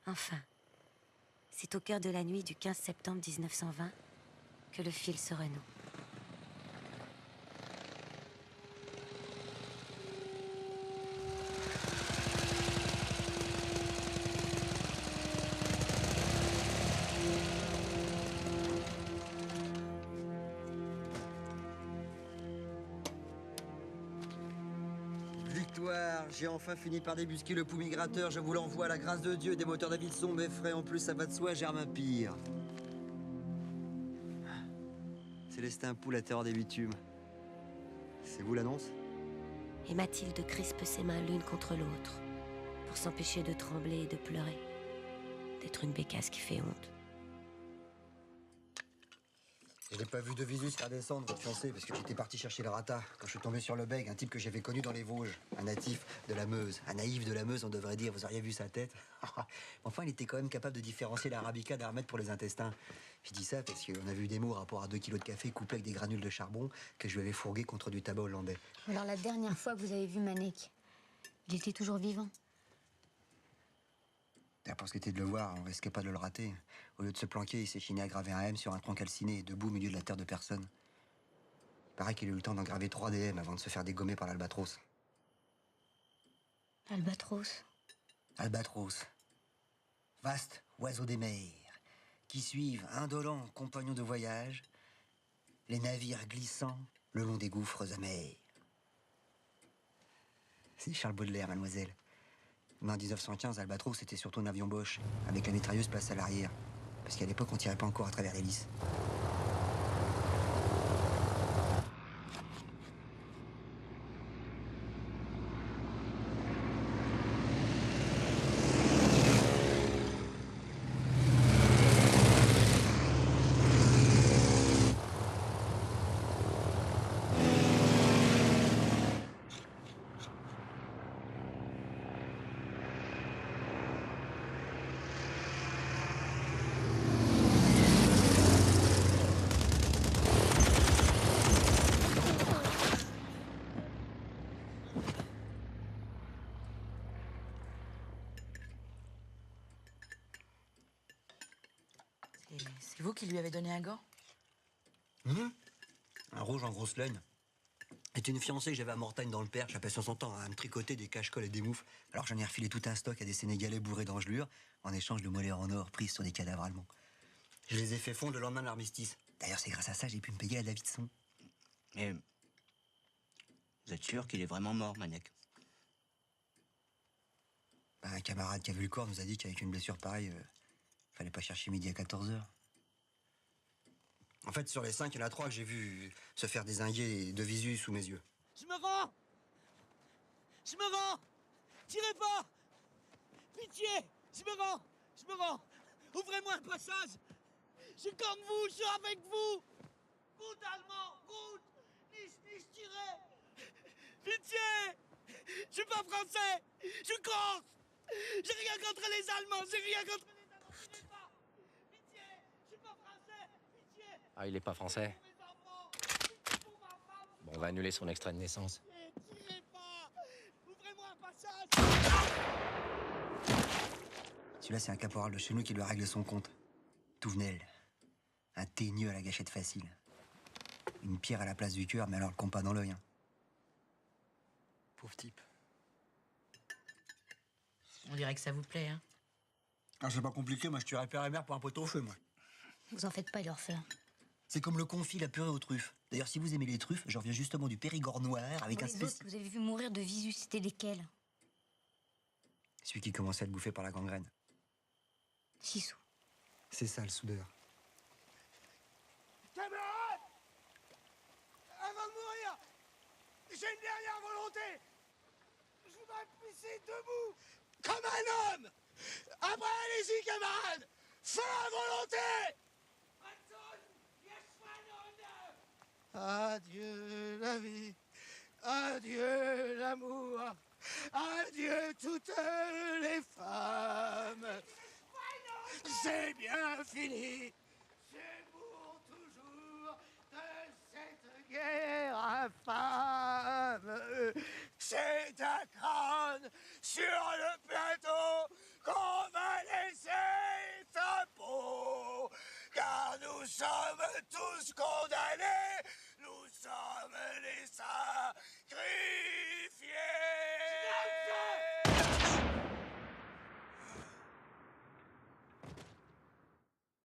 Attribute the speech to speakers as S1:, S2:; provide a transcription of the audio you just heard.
S1: Enfin, c'est au cœur de la nuit du 15 septembre 1920 que le fil se renoue.
S2: Victoire, j'ai enfin fini par débusquer le pouls migrateur, je vous l'envoie à la grâce de Dieu, des moteurs Davidson m'effraient, en plus ça va de soi, germe pire. Célestin Poux, la terreur des bitumes. C'est vous l'annonce?
S1: Et Mathilde crispe ses mains l'une contre l'autre pour s'empêcher de trembler et de pleurer, d'être une bécasse qui fait honte.
S2: Je n'ai pas vu de visu se faire descendre, votre fiancé, parce que j'étais parti chercher le rata. Quand je suis tombé sur le bègue, un type que j'avais connu dans les Vosges, un natif de la Meuse. Un naïf de la Meuse, on devrait dire, vous auriez vu sa tête. Enfin, il était quand même capable de différencier l'arabica d'un remède pour les intestins. Je dis ça parce qu'on a vu des mots rapport à 2 kilos de café coupés avec des granules de charbon que je lui avais fourgué contre du tabac hollandais.
S3: Alors la dernière fois que vous avez vu Manek, il était toujours vivant?
S2: Pour ce qui était de le voir, on risquait pas de le rater. Au lieu de se planquer, il s'est chiné à graver un M sur un tronc calciné, debout au milieu de la terre de personne. Il paraît qu'il a eu le temps d'en graver 3 DM avant de se faire dégommer par l'albatros.
S3: Albatros?
S2: Albatros. Vaste oiseau des mers, qui suivent, indolents compagnons de voyage, les navires glissant le long des gouffres amers. C'est Charles Baudelaire, mademoiselle. Mais en 1915, Albatros, c'était surtout un avion Bosch, avec la mitrailleuse placée à l'arrière. Parce qu'à l'époque, on tirait pas encore à travers l'hélice.
S4: C'est vous qui lui avez donné un gant?
S2: Un rouge en grosse laine. C'était une fiancée que j'avais à Mortagne dans le Perche, à passer son temps à me tricoter des cache-colles et des moufles. Alors j'en ai refilé tout un stock à des Sénégalais bourrés d'engelures, en échange de mollets en or prises sur des cadavres allemands. Je les ai fait fondre le lendemain de l'armistice. D'ailleurs, c'est grâce à ça que j'ai pu me payer la Davidson.
S5: Mais vous êtes sûr qu'il est vraiment mort, Manek?
S2: Bah, un camarade qui a vu le corps nous a dit qu'avec une blessure pareille, fallait pas chercher midi à 14h. En fait, sur les 5, il y en a 3 que j'ai vu se faire dézinguer de visu sous mes yeux.
S6: Je me rends! Je me rends! Tirez pas! Pitié! Je me rends! Je me rends! Ouvrez-moi un passage! Je suis comme vous, je suis avec vous! Gut allemand! Gut! Nicht tirez! Pitié! Je suis pas français! Je suis corse! J'ai rien contre les Allemands! J'ai rien contre les Allemands! Tirez pas! Pitié! Je suis pas français! Pitié!
S7: Ah, il est pas français. Bon, on va annuler son extrait de naissance.
S6: Tirez pas! Ouvrez-moi un passage!
S2: Celui-là, c'est un caporal de chez nous qui lui a réglé son compte. Touvenel. Un teigneux à la gâchette facile. Une pierre à la place du cœur, mais alors le compas dans l'œil. Hein. Pauvre type.
S4: On dirait que ça vous plaît, hein?
S2: Ah, c'est pas compliqué, moi je tuerais père et mère pour un pot au feu, moi.
S3: Vous en faites pas, il leur fait.
S2: C'est comme le confit, la purée aux truffes. D'ailleurs, si vous aimez les truffes, je reviens justement du Périgord noir avec un
S3: Les autres que vous avez vu mourir de visu, c'était lesquels?
S2: Celui qui commençait à être bouffé par la gangrène.
S3: Sissou.
S2: C'est ça, le soudeur.
S6: Camarade! Avant de mourir, j'ai une dernière volonté. Je voudrais pisser debout, comme un homme. Après, allez-y, camarade. Fais la volonté. Adieu la vie, adieu l'amour, adieu toutes les femmes. C'est bien fini. C'est pour toujours de cette guerre infâme. C'est un crâne sur le plateau qu'on va laisser.
S8: sommes tous condamnés